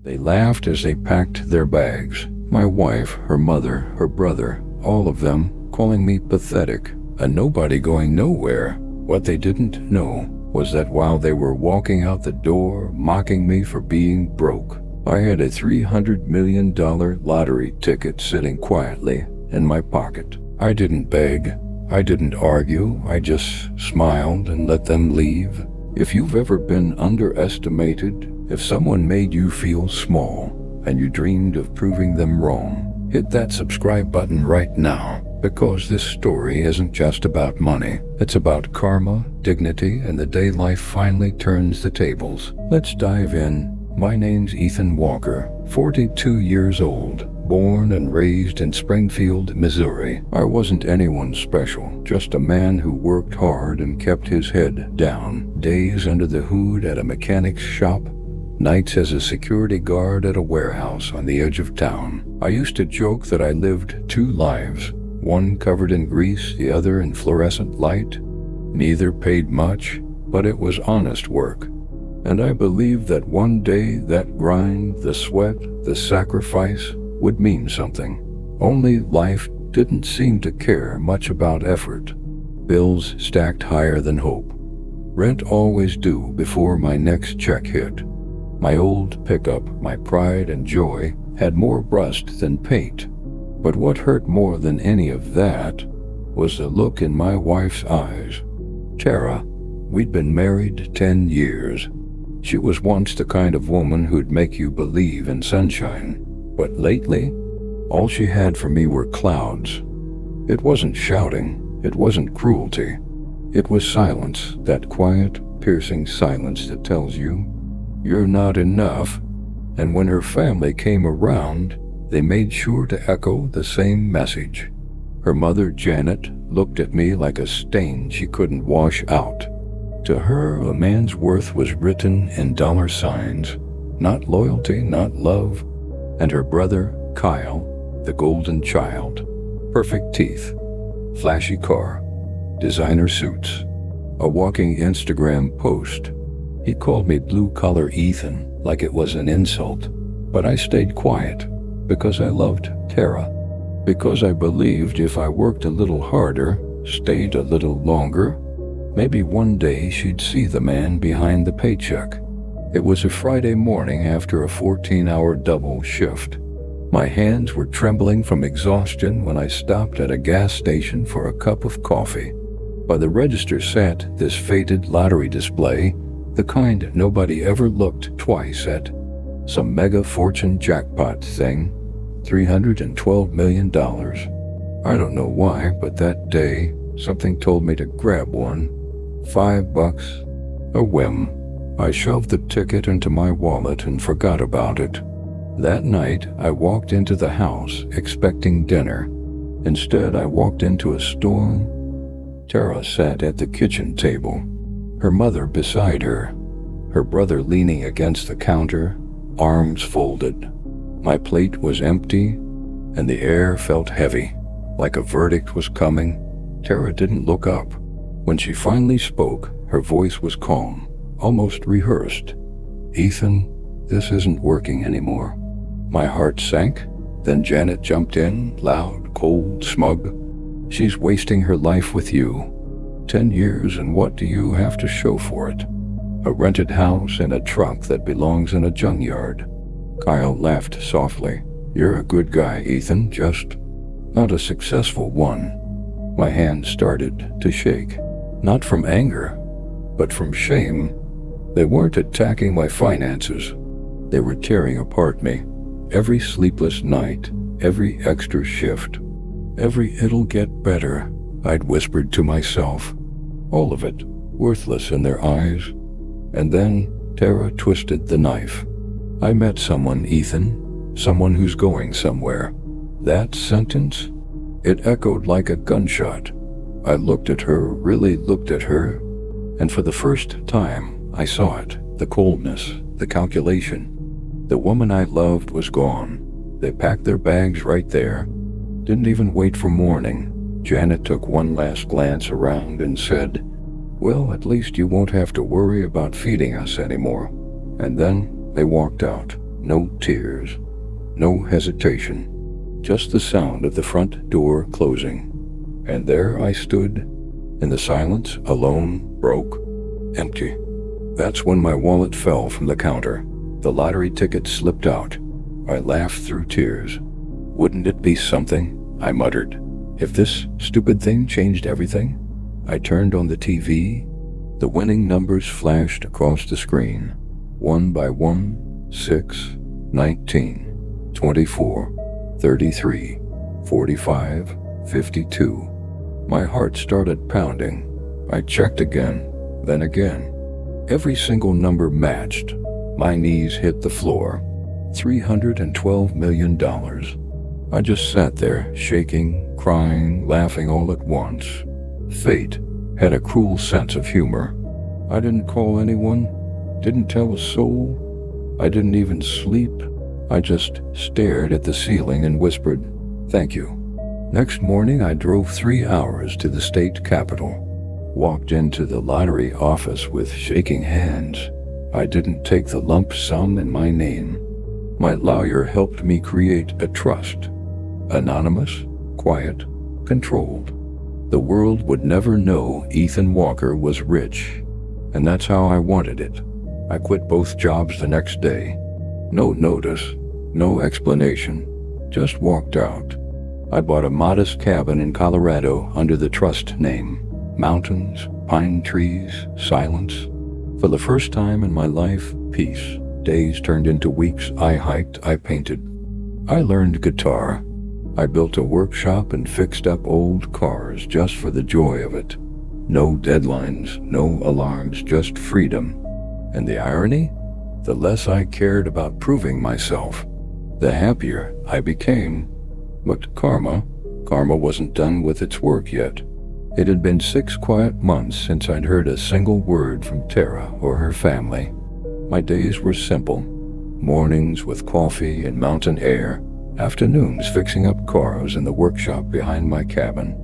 They laughed as they packed their bags. My wife, her mother, her brother, all of them calling me pathetic, a nobody going nowhere. What they didn't know was that while they were walking out the door, mocking me for being broke, I had a $300 million lottery ticket sitting quietly in my pocket. I didn't beg. I didn't argue. I just smiled and let them leave. If you've ever been underestimated, if someone made you feel small and you dreamed of proving them wrong, hit that subscribe button right now, because this story isn't just about money. It's about karma, dignity, and the day life finally turns the tables. Let's dive in. My name's Ethan Walker, 42 years old, born and raised in Springfield, Missouri. I wasn't anyone special, just a man who worked hard and kept his head down. Days under the hood at a mechanic's shop, nights as a security guard at a warehouse on the edge of town. I used to joke that I lived two lives, one covered in grease, the other in fluorescent light. Neither paid much, but it was honest work. And I believed that one day that grind, the sweat, the sacrifice would mean something. Only life didn't seem to care much about effort. Bills stacked higher than hope. Rent always due before my next check hit. My old pickup, my pride and joy, had more rust than paint. But what hurt more than any of that was the look in my wife's eyes. Tara, we'd been married 10 years. She was once the kind of woman who'd make you believe in sunshine. But lately, all she had for me were clouds. It wasn't shouting. It wasn't cruelty. It was silence, that quiet, piercing silence that tells you, you're not enough. And when her family came around, they made sure to echo the same message. Her mother, Janet, looked at me like a stain she couldn't wash out. To her, a man's worth was written in dollar signs, not loyalty, not love. And her brother, Kyle, the golden child, perfect teeth, flashy car, designer suits, a walking Instagram post. He called me blue-collar Ethan like it was an insult, but I stayed quiet because I loved Tara, because I believed if I worked a little harder, stayed a little longer, maybe one day she'd see the man behind the paycheck. It was a Friday morning after a 14-hour double shift. My hands were trembling from exhaustion when I stopped at a gas station for a cup of coffee. By the register sat this faded lottery display, the kind nobody ever looked twice at. Some mega fortune jackpot thing, $312 million. I don't know why, but that day, something told me to grab one. $5, a whim. I shoved the ticket into my wallet and forgot about it. That night, I walked into the house expecting dinner. Instead, I walked into a storm. Tara sat at the kitchen table, her mother beside her, her brother leaning against the counter, arms folded. My plate was empty, and the air felt heavy, like a verdict was coming. Tara didn't look up. When she finally spoke, her voice was calm, almost rehearsed. Ethan, this isn't working anymore. My heart sank. Then Janet jumped in, loud, cold, smug. She's wasting her life with you. 10 years, and what do you have to show for it? A rented house and a truck that belongs in a junkyard. Kyle laughed softly. You're a good guy, Ethan, just not a successful one. My hand started to shake. Not from anger, but from shame. They weren't attacking my finances. They were tearing apart me. Every sleepless night, every extra shift, every it'll get better, I'd whispered to myself. All of it, worthless in their eyes. And then Tara twisted the knife. I met someone, Ethan, someone who's going somewhere. That sentence, it echoed like a gunshot. I looked at her, really looked at her, and for the first time, I saw it, the coldness, the calculation. The woman I loved was gone. They packed their bags right there. Didn't even wait for morning. Janet took one last glance around and said, well, at least you won't have to worry about feeding us anymore. And then they walked out. No tears, no hesitation, just the sound of the front door closing. And there I stood, in the silence, alone, broke, empty. That's when my wallet fell from the counter. The lottery ticket slipped out. I laughed through tears. Wouldn't it be something? I muttered. If this stupid thing changed everything? I turned on the TV. The winning numbers flashed across the screen. 1 by 1, 6, 19, 24, 33, 45, 52. My heart started pounding. I checked again, then again. Every single number matched. My knees hit the floor. $312 million. I just sat there, shaking, crying, laughing all at once. Fate had a cruel sense of humor. I didn't call anyone, didn't tell a soul. I didn't even sleep. I just stared at the ceiling and whispered, "Thank you." Next morning, I drove 3 hours to the state capitol. Walked into the lottery office with shaking hands. I didn't take the lump sum in my name. My lawyer helped me create a trust. Anonymous, quiet, controlled. The world would never know Ethan Walker was rich. And that's how I wanted it. I quit both jobs the next day. No notice, no explanation, just walked out. I bought a modest cabin in Colorado under the trust name. Mountains, pine trees, silence. For the first time in my life, peace. Days turned into weeks. I hiked, I painted. I learned guitar. I built a workshop and fixed up old cars just for the joy of it. No deadlines, no alarms, just freedom. And the irony? The less I cared about proving myself, the happier I became. But karma wasn't done with its work yet. It had been 6 quiet months since I'd heard a single word from Tara or her family. My days were simple. Mornings with coffee and mountain air, afternoons fixing up cars in the workshop behind my cabin.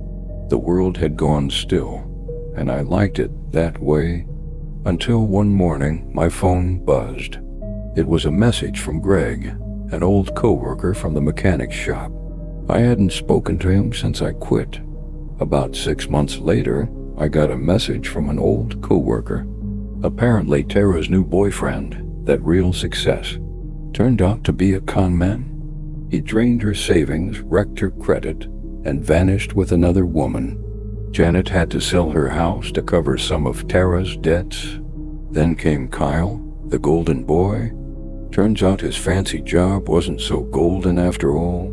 The world had gone still, and I liked it that way, until one morning my phone buzzed. It was a message from Greg, an old coworker from the mechanic shop. I hadn't spoken to him since I quit. About 6 months later, I got a message from an old coworker. Apparently Tara's new boyfriend, that real success, turned out to be a con man. He drained her savings, wrecked her credit, and vanished with another woman. Janet had to sell her house to cover some of Tara's debts. Then came Kyle, the golden boy. Turns out his fancy job wasn't so golden after all.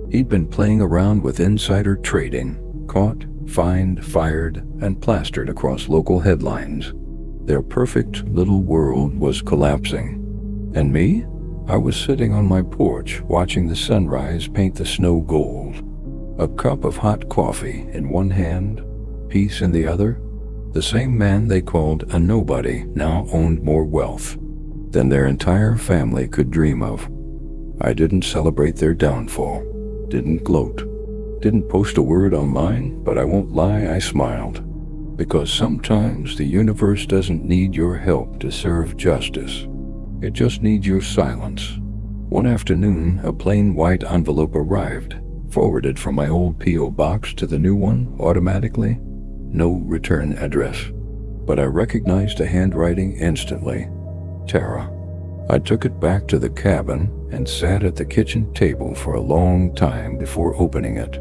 He'd been playing around with insider trading, caught, fined, fired, and plastered across local headlines. Their perfect little world was collapsing. And me? I was sitting on my porch watching the sunrise paint the snow gold. A cup of hot coffee in one hand, peace in the other. The same man they called a nobody now owned more wealth than their entire family could dream of. I didn't celebrate their downfall, didn't gloat, didn't post a word online, but I won't lie, I smiled. Because sometimes the universe doesn't need your help to serve justice. It just needs your silence. One afternoon, a plain white envelope arrived, forwarded from my old P.O. box to the new one automatically. No return address. But I recognized the handwriting instantly. Tara. I took it back to the cabin and sat at the kitchen table for a long time before opening it.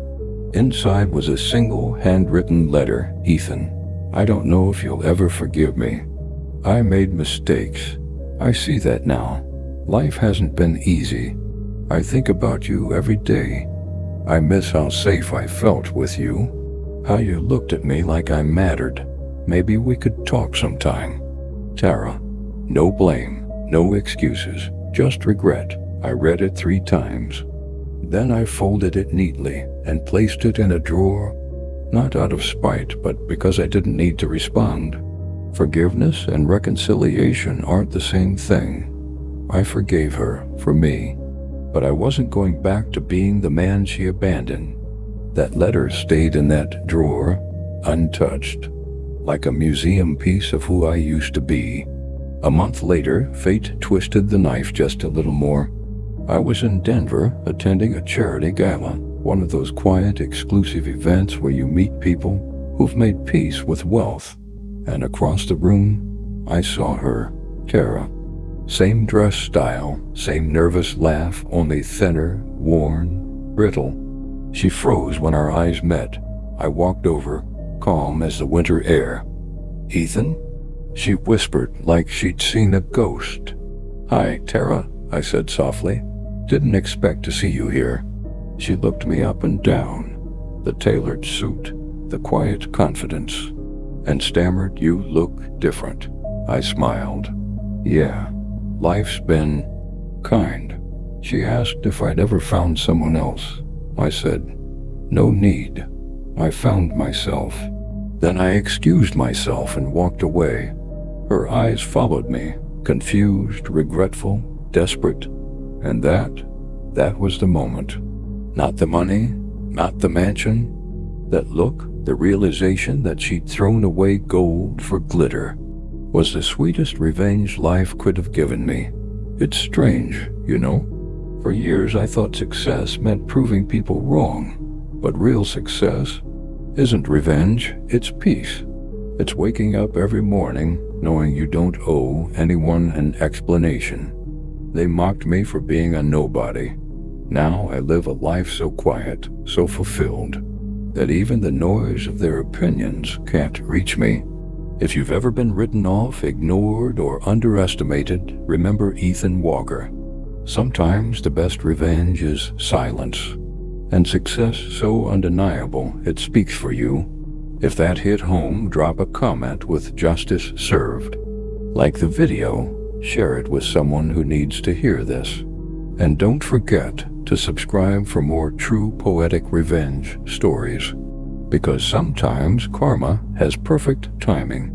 Inside was a single handwritten letter. Ethan, I don't know if you'll ever forgive me. I made mistakes. I see that now. Life hasn't been easy. I think about you every day. I miss how safe I felt with you. How you looked at me like I mattered. Maybe we could talk sometime. Tara. No blame, no excuses, just regret. I read it 3 times. Then I folded it neatly and placed it in a drawer. Not out of spite, but because I didn't need to respond. Forgiveness and reconciliation aren't the same thing. I forgave her for me, but I wasn't going back to being the man she abandoned. That letter stayed in that drawer, untouched, like a museum piece of who I used to be. A month later, fate twisted the knife just a little more. I was in Denver attending a charity gala, one of those quiet, exclusive events where you meet people who've made peace with wealth. And across the room, I saw her, Tara. Same dress style, same nervous laugh, only thinner, worn, brittle. She froze when our eyes met. I walked over, calm as the winter air. "Ethan?" She whispered like she'd seen a ghost. "Hi, Tara," I said softly. "Didn't expect to see you here." She looked me up and down, the tailored suit, the quiet confidence, and stammered, "You look different." I smiled. "Yeah, life's been kind." She asked if I'd ever found someone else. I said, "No need. I found myself." Then I excused myself and walked away. Her eyes followed me, confused, regretful, desperate. And that was the moment. Not the money, not the mansion. That look, the realization that she'd thrown away gold for glitter, was the sweetest revenge life could have given me. It's strange, you know? For years I thought success meant proving people wrong. But real success isn't revenge, it's peace. It's waking up every morning knowing you don't owe anyone an explanation. They mocked me for being a nobody. Now I live a life so quiet, so fulfilled, that even the noise of their opinions can't reach me. If you've ever been written off, ignored, or underestimated, remember Ethan Walker. Sometimes the best revenge is silence, and success so undeniable it speaks for you. If that hit home, drop a comment with "justice served." Like the video, share it with someone who needs to hear this. And don't forget to subscribe for more true poetic revenge stories, because sometimes karma has perfect timing.